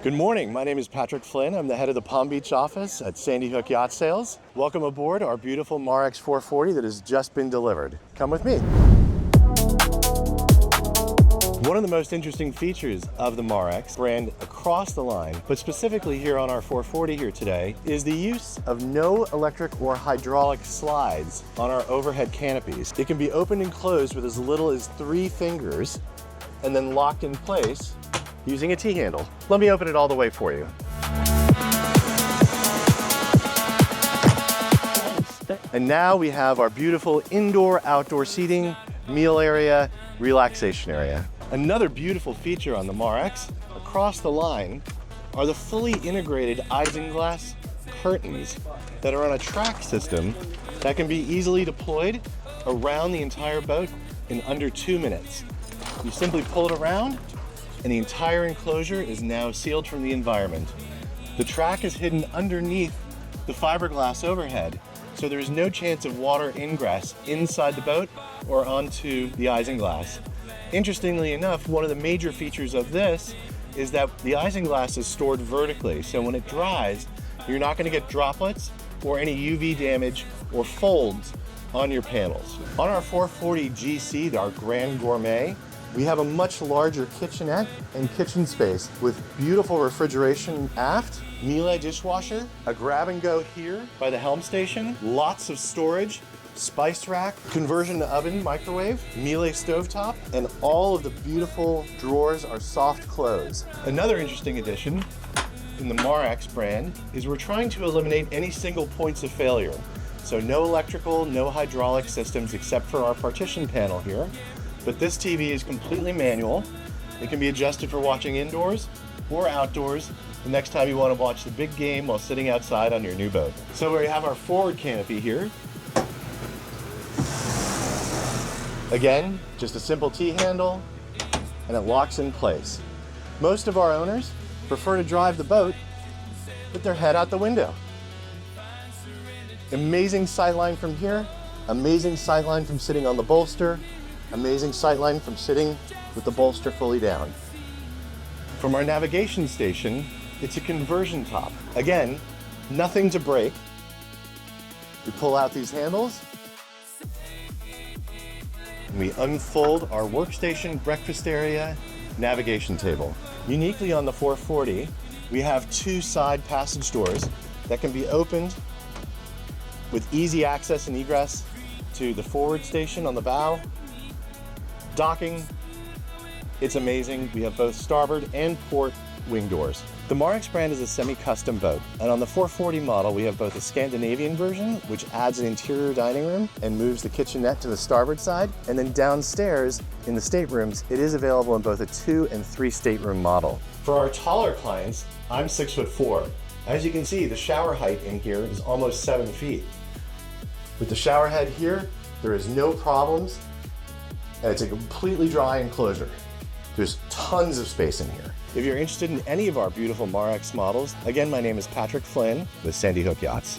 Good morning, my name is Patrick Flynn. I'm the head of the Palm Beach office at Sandy Hook Yacht Sales. Welcome aboard our beautiful Marex 440 that has just been delivered. Come with me. One of the most interesting features of the Marex brand across the line, but specifically here on our 440 here today, is the use of no electric or hydraulic slides on our overhead canopies. It can be opened and closed with as little as 3 fingers and then locked in place using a T-handle. Let me open it all the way for you. And now we have our beautiful indoor-outdoor seating, meal area, relaxation area. Another beautiful feature on the Marex, across the line, are the fully integrated isinglass curtains that are on a track system that can be easily deployed around the entire boat in under 2 minutes. You simply pull it around, and the entire enclosure is now sealed from the environment. The track is hidden underneath the fiberglass overhead, so there's no chance of water ingress inside the boat or onto the isinglass. Interestingly enough, one of the major features of this is that the isinglass is stored vertically, so when it dries, you're not going to get droplets or any UV damage or folds on your panels. On our 440 GC, our Grand Gourmet, we have a much larger kitchenette and kitchen space with beautiful refrigeration aft, Miele dishwasher, a grab and go here by the helm station, lots of storage, spice rack, conversion oven microwave, Miele stovetop, and all of the beautiful drawers are soft close. Another interesting addition in the Marex brand is we're trying to eliminate any single points of failure. So no electrical, no hydraulic systems except for our partition panel here. But this TV is completely manual. It can be adjusted for watching indoors or outdoors the next time you want to watch the big game while sitting outside on your new boat. So we have our forward canopy here. Again, just a simple T-handle and it locks in place. Most of our owners prefer to drive the boat with their head out the window. Amazing sightline from here, amazing sightline from sitting on the bolster, amazing sightline from sitting with the bolster fully down. From our navigation station, it's a conversion top. Again, nothing to break. We pull out these handles, and we unfold our workstation, breakfast area, navigation table. Uniquely on the 440, we have 2 side passage doors that can be opened with easy access and egress to the forward station on the bow. Docking, it's amazing. We have both starboard and port wing doors. The Marex brand is a semi-custom boat, and on the 440 model, we have both a Scandinavian version, which adds an interior dining room and moves the kitchenette to the starboard side, and then downstairs in the staterooms, it is available in both a 2 and 3 stateroom model. For our taller clients, I'm 6'4". As you can see, the shower height in here is almost 7 feet. With the shower head here, there is no problems. And it's a completely dry enclosure. There's tons of space in here. If you're interested in any of our beautiful Marex models, again, my name is Patrick Flynn with Sandy Hook Yachts.